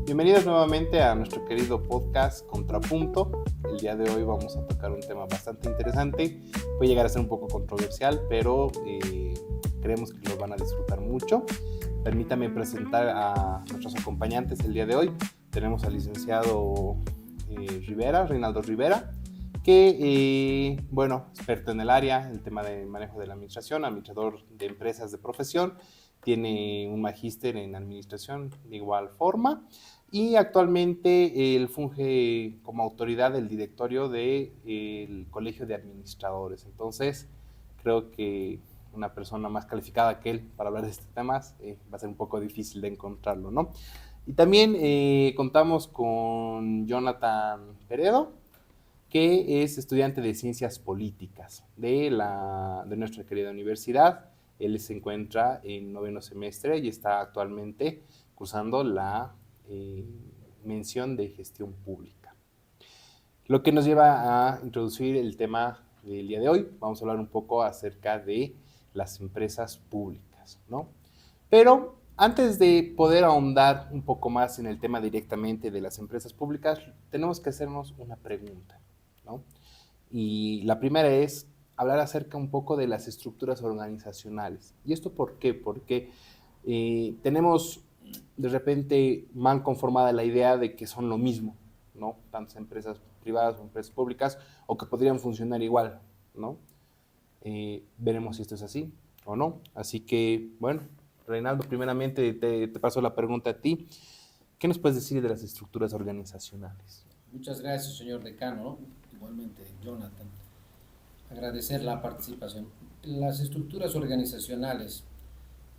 Bienvenidos nuevamente a nuestro querido podcast Contrapunto. El día de hoy vamos a tocar un tema bastante interesante. Puede llegar a ser un poco controversial, pero creemos que lo van a disfrutar mucho. Permítame presentar a nuestros acompañantes el día de hoy. Tenemos al licenciado Reinaldo Rivera, que, experto en el área, el tema de manejo de la administración, administrador de empresas de profesión, tiene un magíster en administración de igual forma y actualmente él funge como autoridad del directorio del Colegio de Administradores. Entonces, creo que una persona más calificada que él para hablar de estos temas va a ser un poco difícil de encontrarlo, ¿no? Y también contamos con Jonathan Peredo, que es estudiante de Ciencias Políticas de nuestra querida universidad. Él se encuentra en 9º semestre y está actualmente cursando la mención de Gestión Pública. Lo que nos lleva a introducir el tema del día de hoy. Vamos a hablar un poco acerca de las empresas públicas, ¿no? Pero antes de poder ahondar un poco más en el tema directamente de las empresas públicas, tenemos que hacernos una pregunta, ¿no? Y la primera es hablar acerca un poco de las estructuras organizacionales. ¿Y esto por qué? Porque tenemos de repente mal conformada la idea de que son lo mismo, ¿no? Tantas empresas privadas o empresas públicas, o que podrían funcionar igual, ¿no? Veremos si esto es así o no. Así que, bueno, Reinaldo, primeramente te paso la pregunta a ti. ¿Qué nos puedes decir de las estructuras organizacionales? Muchas gracias, señor decano. Igualmente, Jonathan. Agradecer la participación. Las estructuras organizacionales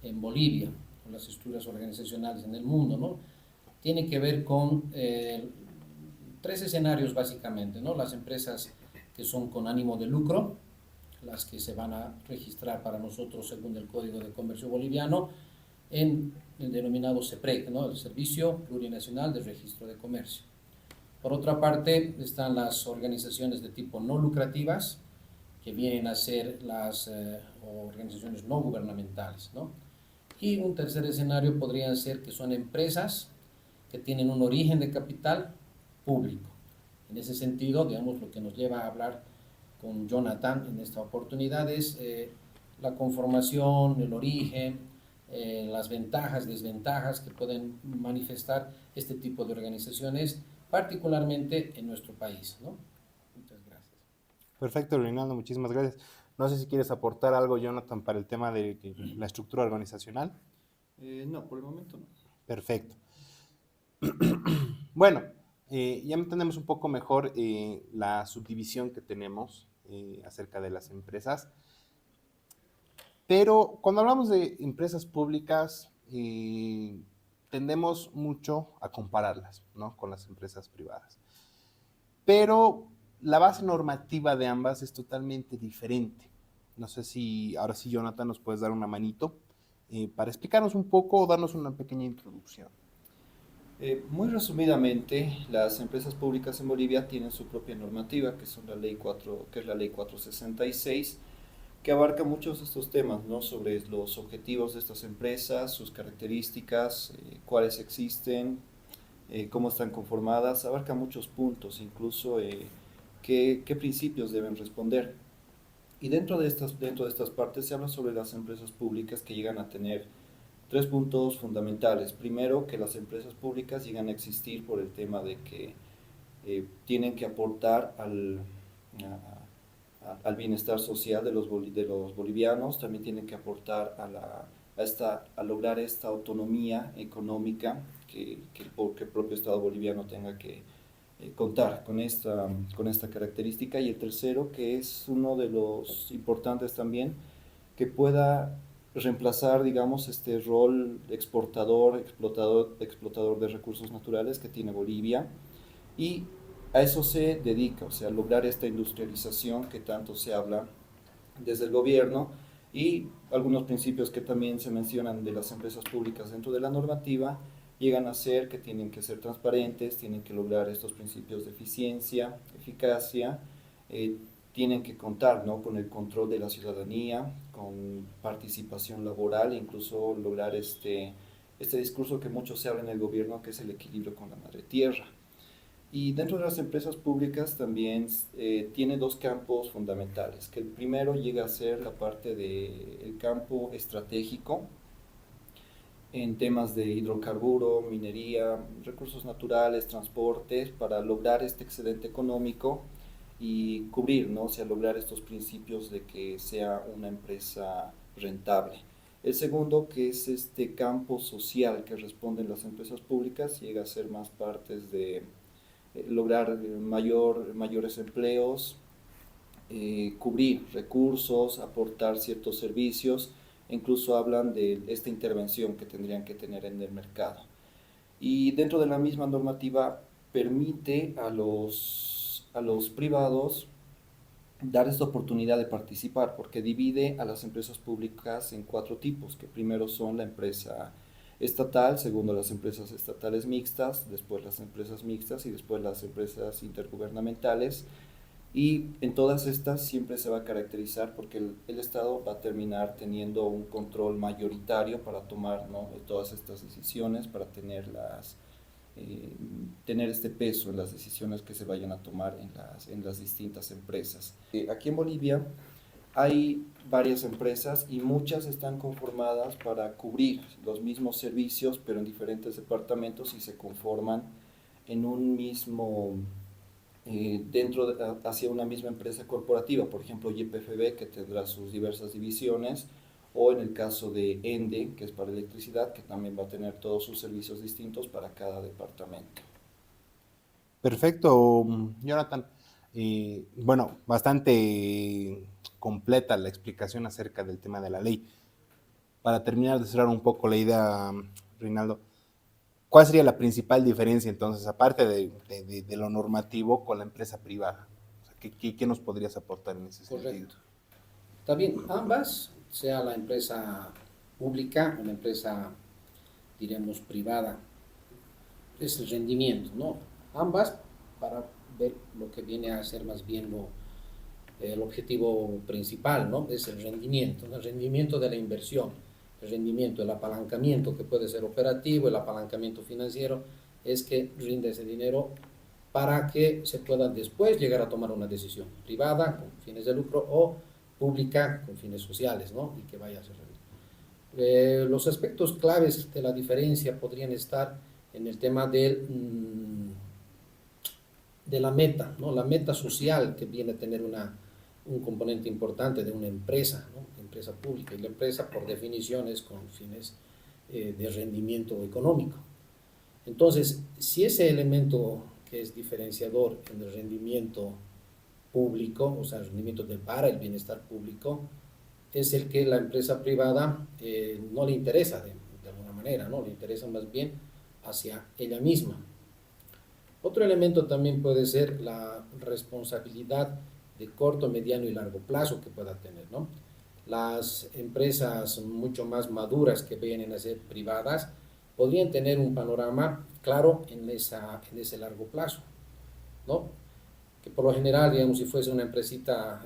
en Bolivia, o las estructuras organizacionales en el mundo, ¿no? Tienen que ver con tres escenarios básicamente, ¿no? Las empresas que son con ánimo de lucro, las que se van a registrar para nosotros según el Código de Comercio Boliviano, en el denominado SEPREC, ¿no? El Servicio Plurinacional de Registro de Comercio. Por otra parte, están las organizaciones de tipo no lucrativas, que vienen a ser las organizaciones no gubernamentales, ¿no? Y un tercer escenario podrían ser que son empresas que tienen un origen de capital público. En ese sentido, digamos, lo que nos lleva a hablar con Jonathan en esta oportunidad es la conformación, el origen, las ventajas, desventajas que pueden manifestar este tipo de organizaciones, particularmente en nuestro país, ¿no? Muchas gracias. Perfecto, Reinaldo, muchísimas gracias. No sé si quieres aportar algo, Jonathan, para el tema de la estructura organizacional. No, por el momento no. Perfecto. Bueno, ya entendemos un poco mejor la subdivisión que tenemos acerca de las empresas, pero cuando hablamos de empresas públicas, tendemos mucho a compararlas, ¿no?, con las empresas privadas. Pero la base normativa de ambas es totalmente diferente. No sé si ahora sí, Jonathan, nos puedes dar una manito para explicarnos un poco o darnos una pequeña introducción. Muy resumidamente, las empresas públicas en Bolivia tienen su propia normativa, que es la ley 466, que abarca muchos de estos temas, ¿no? Sobre los objetivos de estas empresas, sus características, cuáles existen, cómo están conformadas, abarca muchos puntos, incluso qué principios deben responder. Y dentro de estas partes se habla sobre las empresas públicas que llegan a tener tres puntos fundamentales. Primero, que las empresas públicas llegan a existir por el tema de que tienen que aportar al bienestar social de los bolivianos, también tienen que aportar a lograr esta autonomía económica que el propio Estado boliviano tenga que contar con esta característica. Y el tercero, que es uno de los importantes también, que pueda reemplazar, digamos, este rol de explotador de recursos naturales que tiene Bolivia, y a eso se dedica, o sea, lograr esta industrialización que tanto se habla desde el gobierno, y algunos principios que también se mencionan de las empresas públicas dentro de la normativa llegan a ser que tienen que ser transparentes, tienen que lograr estos principios de eficiencia, eficacia, tienen que contar, ¿no?, con el control de la ciudadanía, con participación laboral, incluso lograr este discurso que mucho se habla en el gobierno, que es el equilibrio con la madre tierra. Y dentro de las empresas públicas también tiene dos campos fundamentales, que el primero llega a ser la parte del campo estratégico, en temas de hidrocarburo, minería, recursos naturales, transportes, para lograr este excedente económico y cubrir, ¿no? O sea, lograr estos principios de que sea una empresa rentable. El segundo, que es este campo social que responden las empresas públicas, llega a ser más partes de lograr mayores empleos, cubrir recursos, aportar ciertos servicios, e incluso hablan de esta intervención que tendrían que tener en el mercado. Y dentro de la misma normativa permite a los privados dar esta oportunidad de participar, porque divide a las empresas públicas en cuatro tipos, que primero son la empresa estatal, segundo las empresas estatales mixtas, después las empresas mixtas y después las empresas intergubernamentales. Y en todas estas siempre se va a caracterizar porque el Estado va a terminar teniendo un control mayoritario para tomar, ¿no?, todas estas decisiones, para tener este peso en las decisiones que se vayan a tomar en las distintas empresas. Aquí en Bolivia hay varias empresas y muchas están conformadas para cubrir los mismos servicios, pero en diferentes departamentos, y se conforman en un mismo hacia una misma empresa corporativa, por ejemplo YPFB, que tendrá sus diversas divisiones, o en el caso de ENDE, que es para electricidad, que también va a tener todos sus servicios distintos para cada departamento. Perfecto, Jonathan. Bueno, bastante completa la explicación acerca del tema de la ley. Para terminar de cerrar un poco la idea, Reinaldo, ¿cuál sería la principal diferencia entonces, aparte de lo normativo, con la empresa privada? O sea, ¿qué nos podrías aportar en ese sentido? Correcto. También ambas, sea la empresa pública o la empresa, diremos, privada, es el rendimiento, ¿no? Ambas, para ver lo que viene a ser más bien el objetivo principal, ¿no? Es el rendimiento de la inversión, el rendimiento, el apalancamiento que puede ser operativo, el apalancamiento financiero, es que rinde ese dinero para que se pueda después llegar a tomar una decisión privada con fines de lucro o pública con fines sociales, ¿no? Y que vaya a ser. Los aspectos claves de la diferencia podrían estar en el tema de la meta, ¿no? La meta social que viene a tener un componente importante de una empresa, ¿no? Empresa pública, y la empresa por definición es con fines de rendimiento económico. Entonces, si ese elemento que es diferenciador en el rendimiento público, o sea, el rendimiento para el bienestar público, es el que la empresa privada no le interesa de alguna manera, ¿no? Le interesa más bien hacia ella misma. Otro elemento también puede ser la responsabilidad de corto, mediano y largo plazo que pueda tener, ¿no? Las empresas mucho más maduras que vienen a ser privadas podrían tener un panorama claro en ese largo plazo, ¿no? Que por lo general, digamos, si fuese una empresita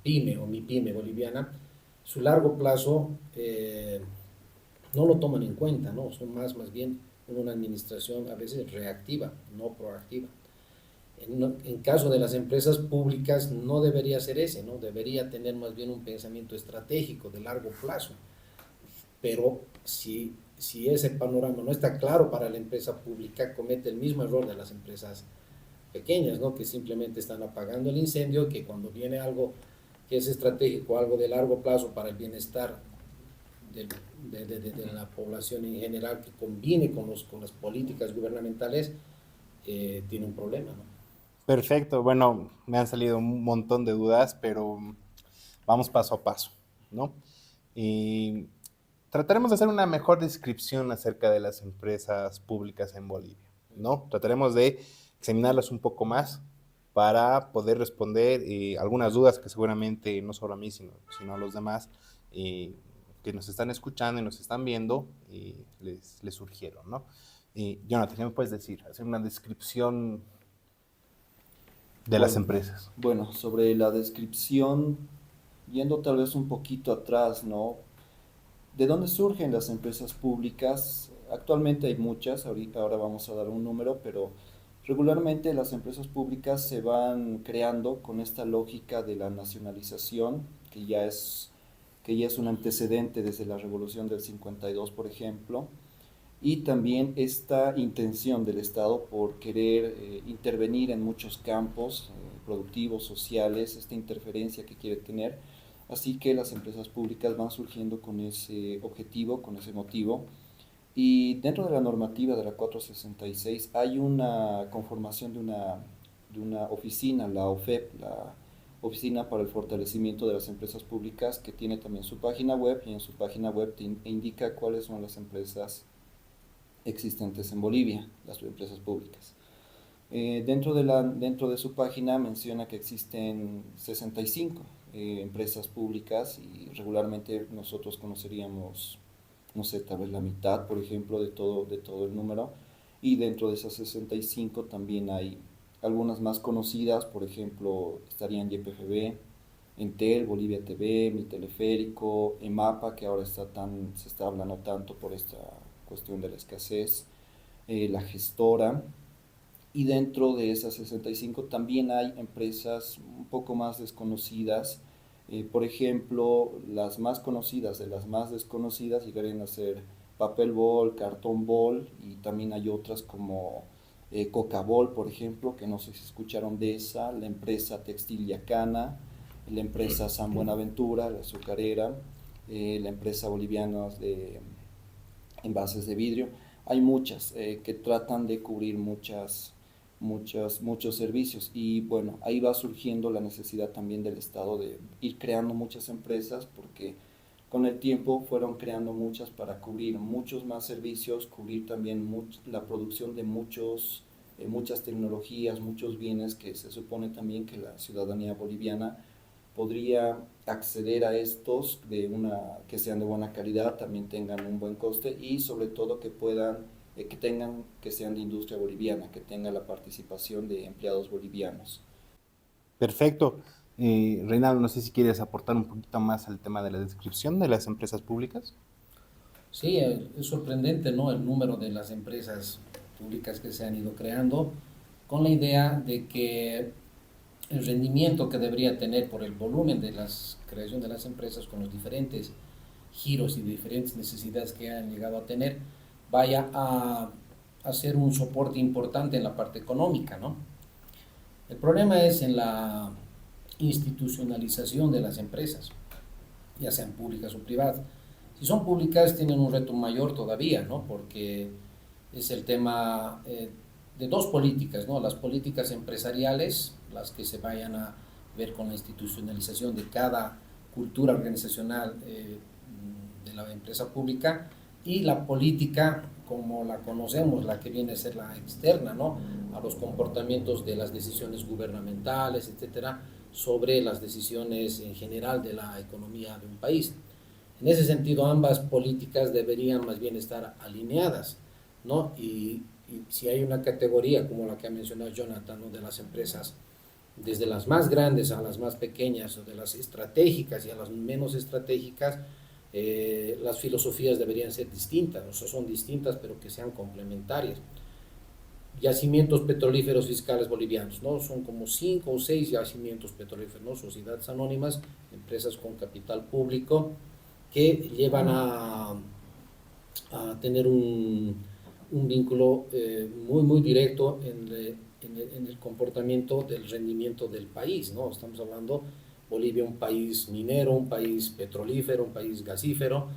pyme o mi pyme boliviana, su largo plazo no lo toman en cuenta, ¿no? Son más bien una administración a veces reactiva, no proactiva. En caso de las empresas públicas no debería ser ese, ¿no? Debería tener más bien un pensamiento estratégico de largo plazo. Pero si ese panorama no está claro para la empresa pública, comete el mismo error de las empresas pequeñas, ¿no? Que simplemente están apagando el incendio, que cuando viene algo que es estratégico, algo de largo plazo para el bienestar de la población en general, que combine con las políticas gubernamentales, tiene un problema, ¿no? Perfecto, bueno, me han salido un montón de dudas, pero vamos paso a paso, ¿no? Y trataremos de hacer una mejor descripción acerca de las empresas públicas en Bolivia, ¿no? Trataremos de examinarlas un poco más para poder responder algunas dudas que seguramente no solo a mí, sino a los demás que nos están escuchando y nos están viendo les surgieron, ¿no? Jonathan, ¿qué me puedes decir? Hacer una descripción de las Bueno, empresas. bueno, sobre la descripción, yendo tal vez un poquito atrás, ¿no? ¿De dónde surgen las empresas públicas? Actualmente hay muchas, ahora vamos a dar un número, pero regularmente las empresas públicas se van creando con esta lógica de la nacionalización, que ya es un antecedente desde la Revolución del 52, por ejemplo, y también esta intención del Estado por querer intervenir en muchos campos productivos, sociales, esta interferencia que quiere tener. Así que las empresas públicas van surgiendo con ese objetivo, con ese motivo. Y dentro de la normativa de la 466 hay una conformación de una oficina, la OFEP, la Oficina para el Fortalecimiento de las Empresas Públicas, que tiene también su página web, y en su página web te indica cuáles son las empresas existentes en Bolivia, las empresas públicas. Dentro de su página menciona que existen 65 empresas públicas, y regularmente nosotros conoceríamos, no sé, tal vez la mitad, por ejemplo, de todo el número. Y dentro de esas 65 también hay algunas más conocidas, por ejemplo, estarían YPFB, Entel, Bolivia TV, Mi Teleférico, EMAPA, que ahora se está hablando tanto por esta cuestión de la escasez, la gestora. Y dentro de esas 65 también hay empresas un poco más desconocidas. Por ejemplo, las más conocidas de las más desconocidas llegarían a ser Papel Bol, Cartón Bol, y también hay otras como Coca Bol, por ejemplo, que no sé si escucharon de esa, la empresa Textil Yacana, la empresa San Buenaventura, la azucarera, la empresa boliviana de envases de vidrio. Hay muchas que tratan de cubrir muchos servicios, y bueno, ahí va surgiendo la necesidad también del Estado de ir creando muchas empresas, porque con el tiempo fueron creando muchas para cubrir muchos más servicios, cubrir también la producción de muchas tecnologías, muchos bienes que se supone también que la ciudadanía boliviana podría acceder a estos que sean de buena calidad, también tengan un buen coste, y sobre todo que sean de industria boliviana, que tengan la participación de empleados bolivianos. Perfecto. Reinaldo, no sé si quieres aportar un poquito más al tema de la descripción de las empresas públicas. Sí, es sorprendente, ¿no? El número de las empresas públicas que se han ido creando, con la idea de que el rendimiento que debería tener por el volumen de la creación de las empresas, con los diferentes giros y diferentes necesidades que han llegado a tener, vaya a ser un soporte importante en la parte económica, ¿no? El problema es en la institucionalización de las empresas, ya sean públicas o privadas. Si son públicas, tienen un reto mayor todavía, ¿no? Porque es el tema de dos políticas, ¿no? Las políticas empresariales, las que se vayan a ver con la institucionalización de cada cultura organizacional de la empresa pública, y la política como la conocemos, la que viene a ser la externa, ¿no? A los comportamientos de las decisiones gubernamentales, etcétera, sobre las decisiones en general de la economía de un país. En ese sentido, ambas políticas deberían más bien estar alineadas, ¿no? Y si hay una categoría como la que ha mencionado Jonathan, ¿no? De las empresas, desde las más grandes a las más pequeñas, o de las estratégicas y a las menos estratégicas, las filosofías deberían ser distintas, o sea, son distintas pero que sean complementarias. Yacimientos petrolíferos fiscales bolivianos, ¿no? Son como 5 o 6 yacimientos petrolíferos, ¿no? Sociedades anónimas, empresas con capital público, que llevan a tener un vínculo muy directo en el comportamiento del rendimiento del país, ¿no? Estamos hablando Bolivia, un país minero, un país petrolífero, un país gasífero,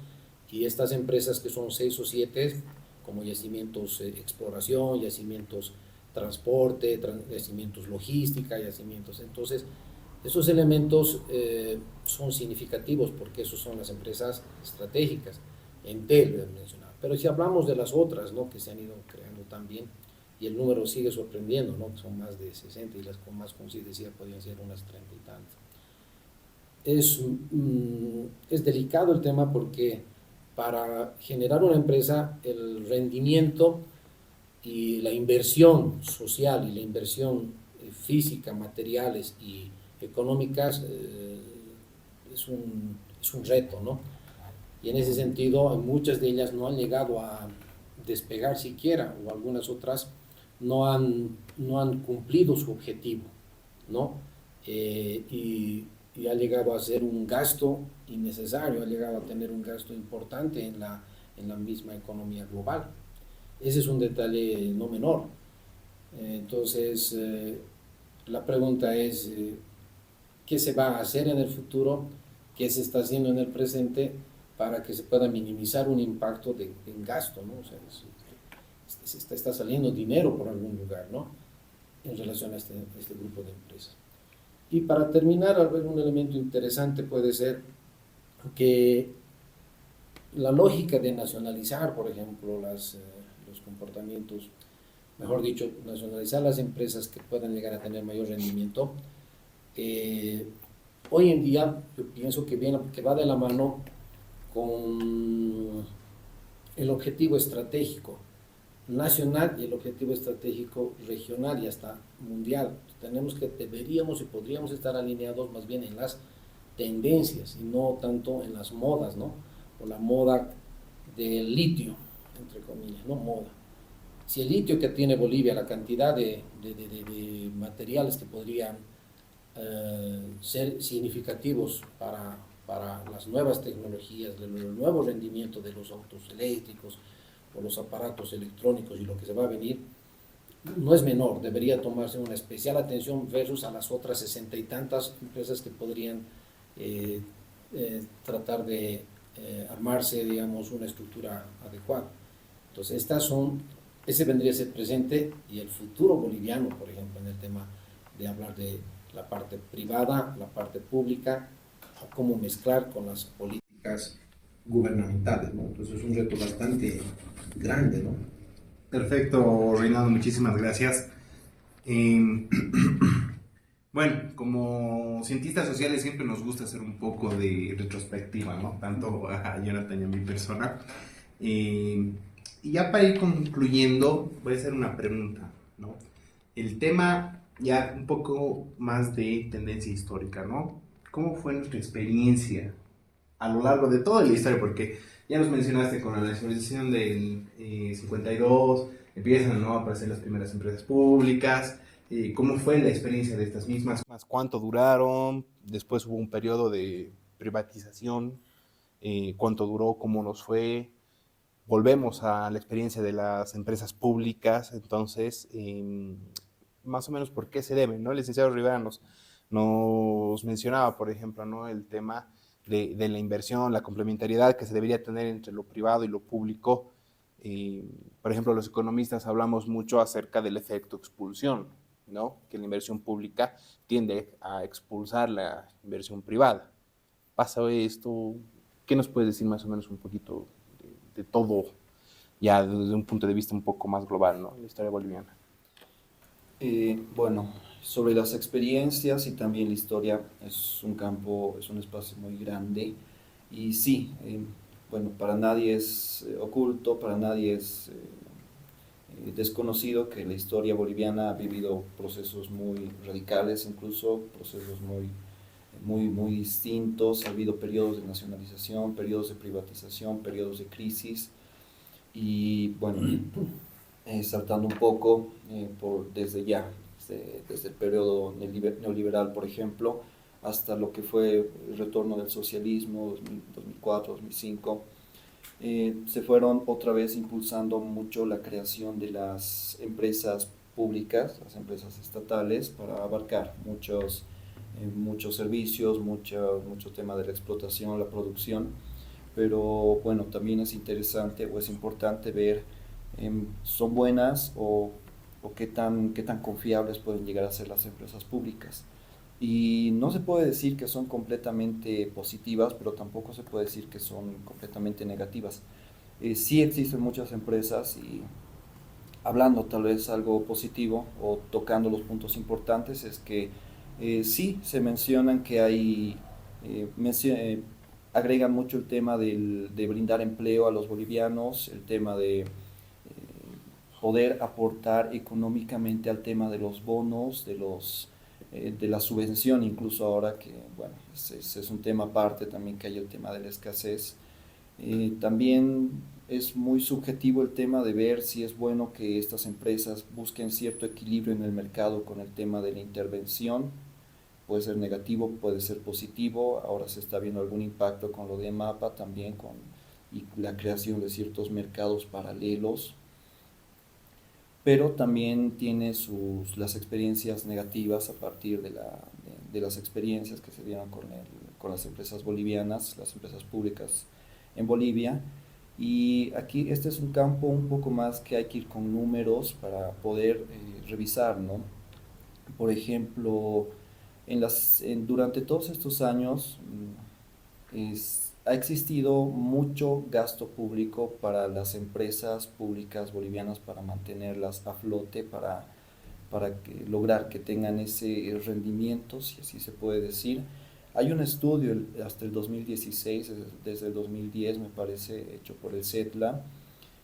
y estas empresas que son 6 o 7, como yacimientos exploración, yacimientos transporte, yacimientos logística, yacimientos. Entonces, esos elementos son significativos porque esos son las empresas estratégicas. Entel, lo he mencionado. Pero si hablamos de las otras, ¿no? Que se han ido creando también, y el número sigue sorprendiendo, ¿no? Son más de 60, y las con más, como se decía, podían ser unas 30 y tantas. Es delicado el tema porque para generar una empresa, el rendimiento y la inversión social y la inversión física, materiales y económicas, es un reto, ¿no? Y en ese sentido, muchas de ellas no han llegado a despegar siquiera, o algunas otras no han cumplido su objetivo, ¿no? Y ha llegado a ser un gasto innecesario, ha llegado a tener un gasto importante en la misma economía global. Ese es un detalle no menor. Entonces, la pregunta es, ¿qué se va a hacer en el futuro? ¿Qué se está haciendo en el presente para que se pueda minimizar un impacto en gasto, ¿no? O sea, está saliendo dinero por algún lugar, ¿no? En relación a este grupo de empresas. Y para terminar, un elemento interesante puede ser que la lógica de nacionalizar, por ejemplo, los comportamientos, mejor dicho, nacionalizar las empresas que puedan llegar a tener mayor rendimiento, hoy en día yo pienso que va de la mano con el objetivo estratégico nacional y el objetivo estratégico regional y hasta mundial. Deberíamos y podríamos estar alineados más bien en las tendencias y no tanto en las modas, ¿no? O la moda del litio, entre comillas, ¿no? Moda. Si el litio que tiene Bolivia, la cantidad de materiales que podrían ser significativos para las nuevas tecnologías, el nuevo rendimiento de los autos eléctricos o los aparatos electrónicos y lo que se va a venir, no es menor. Debería tomarse una especial atención versus a las otras 60 y tantas empresas que podrían tratar de armarse, digamos, una estructura adecuada. Entonces, ese vendría a ser presente y el futuro boliviano, por ejemplo, en el tema de hablar de la parte privada, la parte pública, o cómo mezclar con las políticas gubernamentales, ¿no? Entonces es un reto bastante grande, ¿no? Perfecto, Reinaldo, muchísimas gracias. Bueno, como cientistas sociales siempre nos gusta hacer un poco de retrospectiva, ¿no? Tanto a Jonathan y a mi persona. Y ya para ir concluyendo, voy a hacer una pregunta, ¿no? El tema ya un poco más de tendencia histórica, ¿no? ¿Cómo fue nuestra experiencia a lo largo de toda la historia? Porque ya nos mencionaste con la nacionalización del 52, empiezan, ¿no?, a aparecer las primeras empresas públicas. ¿Cómo fue la experiencia de estas mismas? ¿Cuánto duraron? Después hubo un periodo de privatización. ¿Cuánto duró? ¿Cómo nos fue? Volvemos a la experiencia de las empresas públicas. Entonces, más o menos, ¿por qué se deben, ¿no? El licenciado Rivera nos mencionaba, por ejemplo, ¿no?, el tema de la inversión, la complementariedad que se debería tener entre lo privado y lo público. Por ejemplo, los economistas hablamos mucho acerca del efecto expulsión, ¿no? Que la inversión pública tiende a expulsar la inversión privada. ¿Pasa esto? ¿Qué nos puedes decir más o menos un poquito de todo, ya desde un punto de vista un poco más global, ¿no?, la historia boliviana? Bueno, sobre las experiencias y también la historia, es un campo, es un espacio muy grande y sí, bueno, para nadie es oculto, para nadie es desconocido que la historia boliviana ha vivido procesos muy radicales, incluso procesos muy distintos. Ha habido periodos de nacionalización, periodos de privatización, periodos de crisis y bueno, saltando un poco desde el periodo neoliberal, por ejemplo, hasta lo que fue el retorno del socialismo, 2004, 2005, se fueron otra vez impulsando mucho la creación de las empresas públicas, las empresas estatales, para abarcar muchos servicios, mucho tema de la explotación, la producción, pero bueno, también es interesante o es importante ver son buenas o qué tan confiables pueden llegar a ser las empresas públicas. Y no se puede decir que son completamente positivas, pero tampoco se puede decir que son completamente negativas. Sí existen muchas empresas y hablando tal vez algo positivo o tocando los puntos importantes es que sí se mencionan que hay, agregan mucho el tema de brindar empleo a los bolivianos, el tema de poder aportar económicamente al tema de los bonos, de la subvención, incluso ahora que, bueno, es un tema aparte también que hay el tema de la escasez. También es muy subjetivo el tema de ver si es bueno que estas empresas busquen cierto equilibrio en el mercado con el tema de la intervención. Puede ser negativo, puede ser positivo. Ahora se está viendo algún impacto con lo de Mapa también, y la creación de ciertos mercados paralelos, pero también tiene las experiencias negativas a partir de las experiencias que se dieron con las empresas bolivianas, las empresas públicas en Bolivia. Y aquí este es un campo un poco más que hay que ir con números para poder revisar, ¿no? Por ejemplo, durante todos estos años ha existido mucho gasto público para las empresas públicas bolivianas para mantenerlas a flote, para lograr que tengan ese rendimiento, si así se puede decir. Hay un estudio hasta el 2016, desde el 2010 me parece, hecho por el CETLA,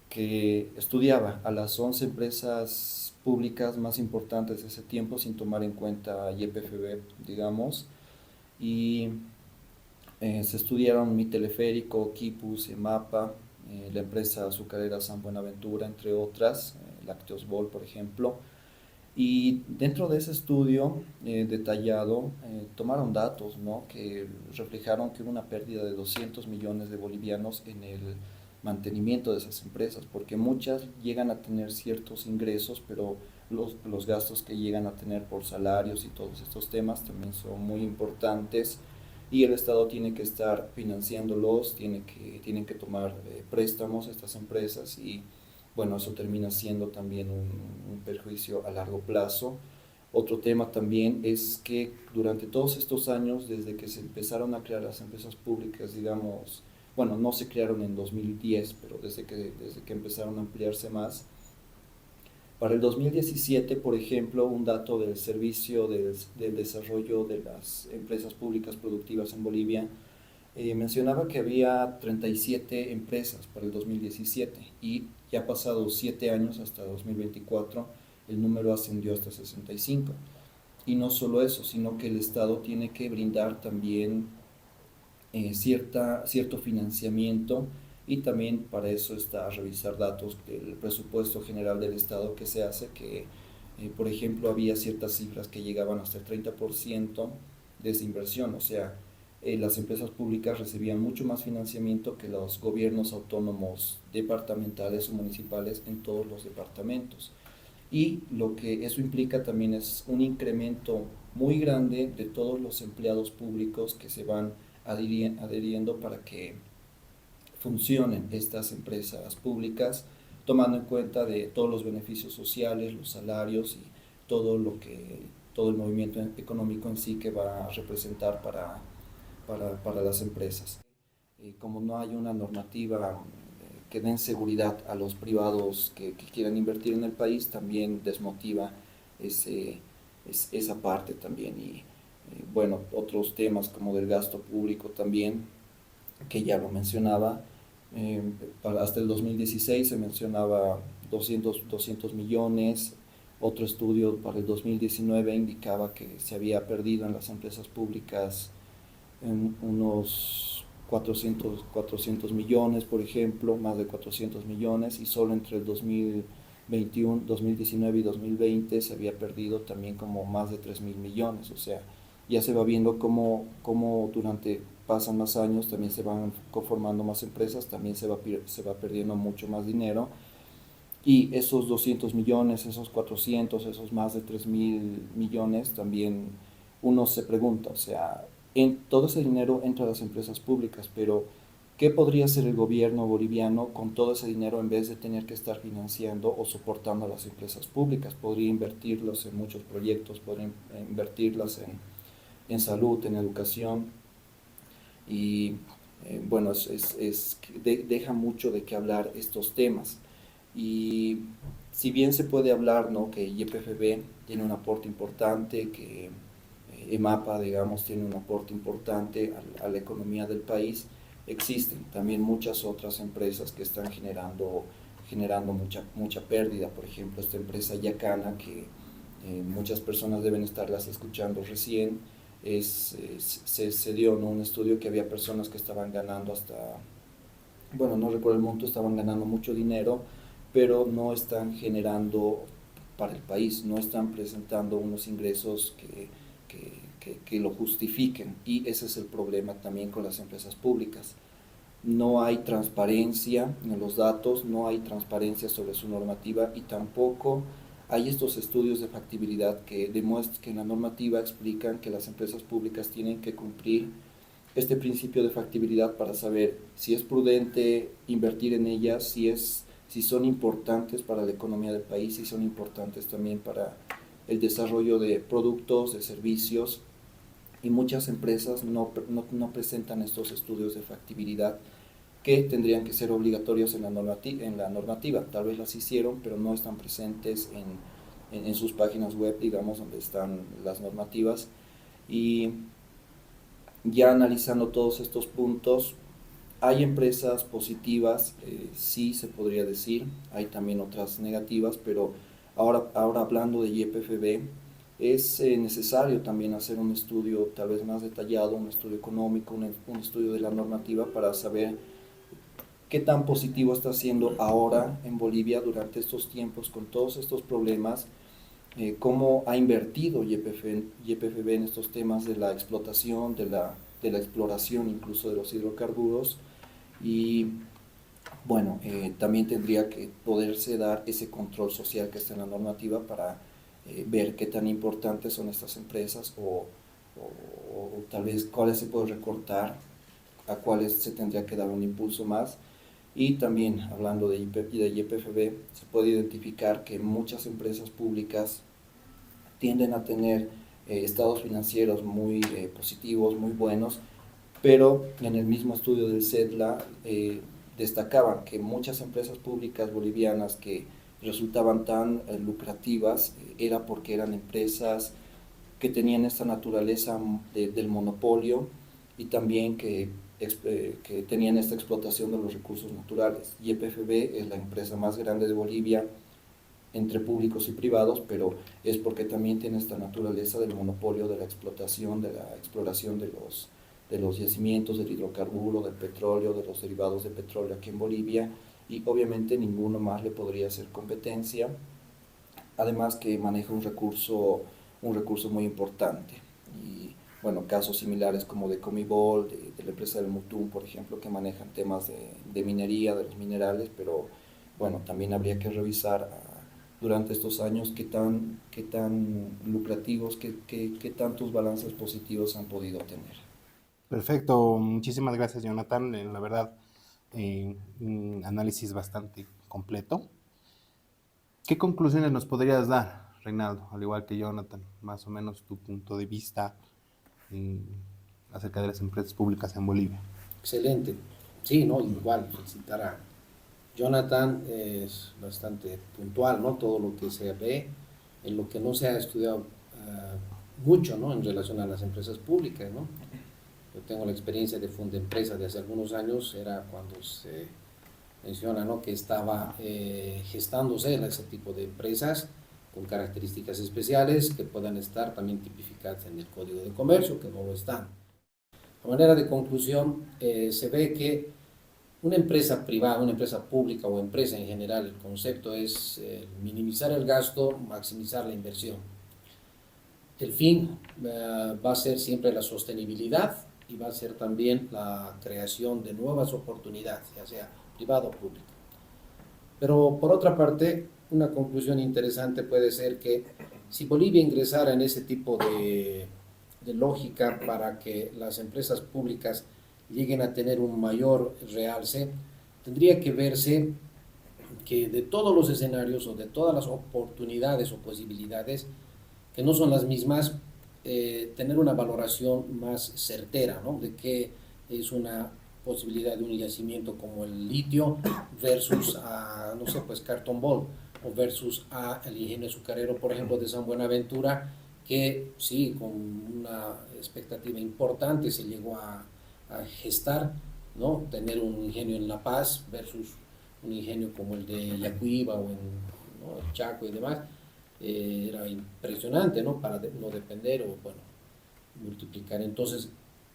que estudiaba a las 11 empresas públicas más importantes de ese tiempo sin tomar en cuenta YPFB, digamos, y se estudiaron Mi Teleférico, Quipus, EMAPA, la empresa azucarera San Buenaventura, entre otras, Lácteos Bol, por ejemplo. Y dentro de ese estudio detallado, tomaron datos, ¿no?, que reflejaron que hubo una pérdida de 200 millones de bolivianos en el mantenimiento de esas empresas, porque muchas llegan a tener ciertos ingresos, pero los gastos que llegan a tener por salarios y todos estos temas también son muy importantes, y el Estado tiene que estar financiándolos, tienen que tomar préstamos a estas empresas, y bueno, eso termina siendo también un perjuicio a largo plazo. Otro tema también es que durante todos estos años, desde que se empezaron a crear las empresas públicas, digamos, bueno, no se crearon en 2010, pero desde que empezaron a ampliarse más, para el 2017, por ejemplo, un dato del Servicio del Desarrollo de las Empresas Públicas Productivas en Bolivia mencionaba que había 37 empresas para el 2017, y ya pasados 7 años, hasta 2024, el número ascendió hasta 65. Y no solo eso, sino que el Estado tiene que brindar también cierto financiamiento, y también para eso está a revisar datos del presupuesto general del Estado que se hace, que por ejemplo había ciertas cifras que llegaban hasta el 30% de esa inversión, o sea, las empresas públicas recibían mucho más financiamiento que los gobiernos autónomos departamentales o municipales en todos los departamentos. Y lo que eso implica también es un incremento muy grande de todos los empleados públicos que se van adhiriendo para que funcionen estas empresas públicas, tomando en cuenta de todos los beneficios sociales, los salarios y todo el movimiento económico en sí que va a representar para las empresas. Como no hay una normativa que den seguridad a los privados que quieran invertir en el país, también desmotiva esa parte también. Y bueno, otros temas como del gasto público también, que ya lo mencionaba, hasta el 2016 se mencionaba 200 millones. Otro estudio para el 2019 indicaba que se había perdido en las empresas públicas unos 400 millones, por ejemplo, más de 400 millones, y solo entre el 2021, 2019 y 2020 se había perdido también como más de 3.000 millones, o sea, ya se va viendo cómo pasan más años, también se van conformando más empresas, también se va perdiendo mucho más dinero, y esos 200 millones, esos 400, esos más de 3.000 millones, también uno se pregunta, o sea, todo ese dinero entra a las empresas públicas, pero ¿qué podría hacer el gobierno boliviano con todo ese dinero en vez de tener que estar financiando o soportando a las empresas públicas? Podría invertirlos en muchos proyectos, podría invertirlas en salud, en educación, y bueno, deja mucho de qué hablar estos temas. Y si bien se puede hablar, ¿no?, que YPFB tiene un aporte importante, que EMAPA, digamos, tiene un aporte importante a la economía del país, existen también muchas otras empresas que están generando generando mucha pérdida. Por ejemplo, esta empresa Yacana, que muchas personas deben estarlas escuchando recién, se dio, ¿no?, un estudio que había personas que estaban ganando hasta, bueno, no recuerdo el monto, estaban ganando mucho dinero, pero no están generando para el país, no están presentando unos ingresos que lo justifiquen, y ese es el problema también con las empresas públicas. No hay transparencia en los datos, no hay transparencia sobre su normativa, y tampoco hay estos estudios de factibilidad que demuestran que en la normativa explican que las empresas públicas tienen que cumplir este principio de factibilidad para saber si es prudente invertir en ellas, si son importantes para la economía del país, si son importantes también para el desarrollo de productos, de servicios, y muchas empresas no presentan estos estudios de factibilidad que tendrían que ser obligatorios en la normativa. Tal vez las hicieron, pero no están presentes en sus páginas web, digamos, donde están las normativas. Y ya analizando todos estos puntos, hay empresas positivas, sí se podría decir, hay también otras negativas, pero ahora hablando de YPFB, es necesario también hacer un estudio tal vez más detallado, un estudio económico, un estudio de la normativa para saber qué tan positivo está siendo ahora en Bolivia durante estos tiempos con todos estos problemas, cómo ha invertido YPFB en estos temas de la explotación, de la exploración incluso de los hidrocarburos. Y bueno, también tendría que poderse dar ese control social que está en la normativa para ver qué tan importantes son estas empresas, o tal vez cuáles se puede recortar, a cuáles se tendría que dar un impulso más. Y también hablando de YPFB, se puede identificar que muchas empresas públicas tienden a tener estados financieros muy positivos, muy buenos, pero en el mismo estudio del CEDLA destacaban que muchas empresas públicas bolivianas que resultaban tan lucrativas era porque eran empresas que tenían esta naturaleza del monopolio, y también que tenían esta explotación de los recursos naturales. YPFB es la empresa más grande de Bolivia entre públicos y privados, pero es porque también tiene esta naturaleza del monopolio de la explotación, de la exploración de los yacimientos, del hidrocarburo, del petróleo, de los derivados de petróleo aquí en Bolivia, y obviamente ninguno más le podría hacer competencia, además que maneja un recurso muy importante. Y bueno, casos similares como de Comibol, de la empresa del Mutum, por ejemplo, que manejan temas de minería, de los minerales, pero bueno, también habría que revisar durante estos años qué tan lucrativos, qué tantos balances positivos han podido tener. Perfecto, muchísimas gracias, Jonathan. La verdad, un análisis bastante completo. ¿Qué conclusiones nos podrías dar, Reinaldo, al igual que Jonathan? Más o menos tu punto de vista acerca de las empresas públicas en Bolivia. Excelente. Sí, ¿no? Igual, felicitar a Jonathan, es bastante puntual, ¿no? Todo lo que se ve, en lo que no se ha estudiado mucho, ¿no? En relación a las empresas públicas, ¿no? Yo tengo la experiencia de Fundempresa de hace algunos años, era cuando se menciona, ¿no?, que estaba gestándose ese tipo de empresas con características especiales que puedan estar también tipificadas en el Código de Comercio, que no lo están. A manera de conclusión, se ve que una empresa privada, una empresa pública o empresa en general, el concepto es minimizar el gasto, maximizar la inversión. El fin va a ser siempre la sostenibilidad, y va a ser también la creación de nuevas oportunidades, ya sea privada o pública. Pero por otra parte, una conclusión interesante puede ser que si Bolivia ingresara en ese tipo de lógica para que las empresas públicas lleguen a tener un mayor realce, tendría que verse que de todos los escenarios o de todas las oportunidades o posibilidades, que no son las mismas, tener una valoración más certera, ¿no?, de qué es una posibilidad de un yacimiento como el litio versus a, no sé, pues Cartón Ball, o versus a el ingenio azucarero, por ejemplo, de San Buenaventura, que sí, con una expectativa importante se llegó a gestar, ¿no?, tener un ingenio en La Paz versus un ingenio como el de Yacuiba o en, ¿no?, el Chaco y demás, era impresionante, ¿no? Para no depender o, bueno, multiplicar. Entonces,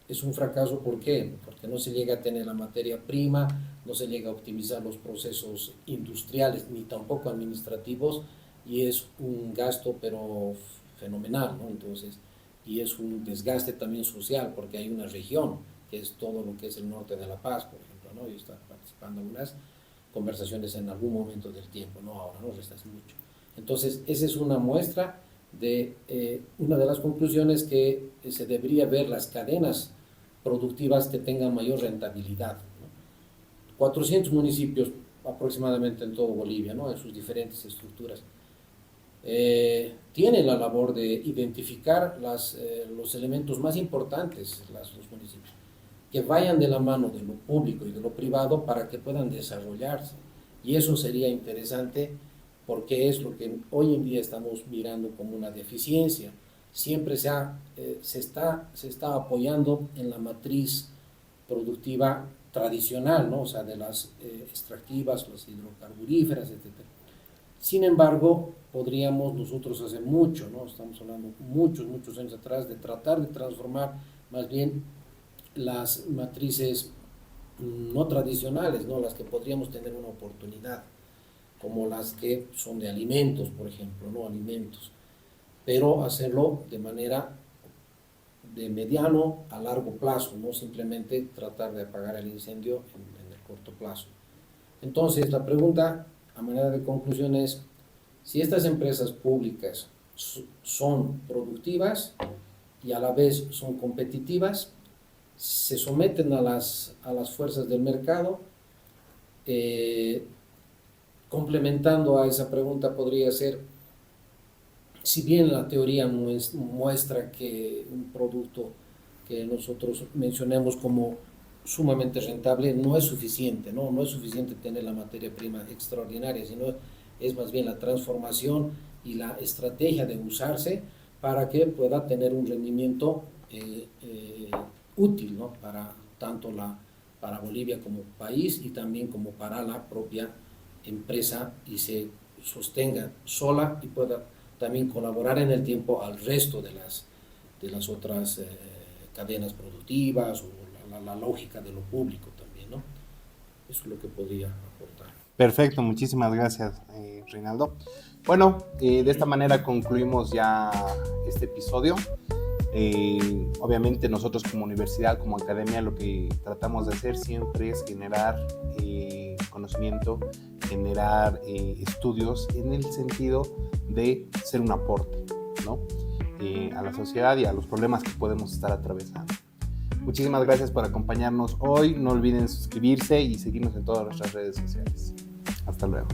es un fracaso, ¿por qué? Porque no se llega a tener la materia prima, no se llega a optimizar los procesos industriales ni tampoco administrativos, y es un gasto pero fenomenal, ¿no? Entonces, y es un desgaste también social, porque hay una región que es todo lo que es el norte de La Paz, por ejemplo, ¿no? Yo estaba participando en unas conversaciones en algún momento del tiempo, no ahora, no resta mucho. Entonces, esa es una muestra de una de las conclusiones, que se debería ver las cadenas productivas que tengan mayor rentabilidad, ¿no? 400 municipios aproximadamente en todo Bolivia, ¿no?, en sus diferentes estructuras. Tienen la labor de identificar los elementos más importantes, los municipios, que vayan de la mano de lo público y de lo privado para que puedan desarrollarse. Y eso sería interesante, porque es lo que hoy en día estamos mirando como una deficiencia. Siempre se está apoyando en la matriz productiva tradicional, ¿no? O sea, de las extractivas, las hidrocarburíferas, etc. Sin embargo, podríamos nosotros hacer mucho, ¿no? Estamos hablando muchos años atrás, de tratar de transformar más bien las matrices no tradicionales, ¿no?, las que podríamos tener una oportunidad, como las que son de alimentos, por ejemplo, ¿no?, alimentos, pero hacerlo de manera de mediano a largo plazo, no simplemente tratar de apagar el incendio en el corto plazo. Entonces, la pregunta a manera de conclusión es: si estas empresas públicas son productivas y a la vez son competitivas, se someten a las fuerzas del mercado. Complementando a esa pregunta, podría ser: si bien la teoría muestra que un producto que nosotros mencionemos como sumamente rentable no es suficiente, ¿no? No es suficiente tener la materia prima extraordinaria, sino es más bien la transformación y la estrategia de usarse para que pueda tener un rendimiento útil, ¿no?, para tanto para Bolivia como país y también como para la propia empresa, y se sostenga sola y pueda también colaborar en el tiempo al resto de las otras cadenas productivas, o la lógica de lo público también, ¿no? Eso es lo que podría aportar. Perfecto, muchísimas gracias, Reinaldo. Bueno, de esta manera concluimos ya este episodio. Obviamente nosotros como universidad, como academia, lo que tratamos de hacer siempre es generar conocimiento, generar estudios en el sentido de ser un aporte, ¿no?, a la sociedad y a los problemas que podemos estar atravesando. Muchísimas gracias por acompañarnos hoy. No olviden suscribirse y seguirnos en todas nuestras redes sociales. Hasta luego.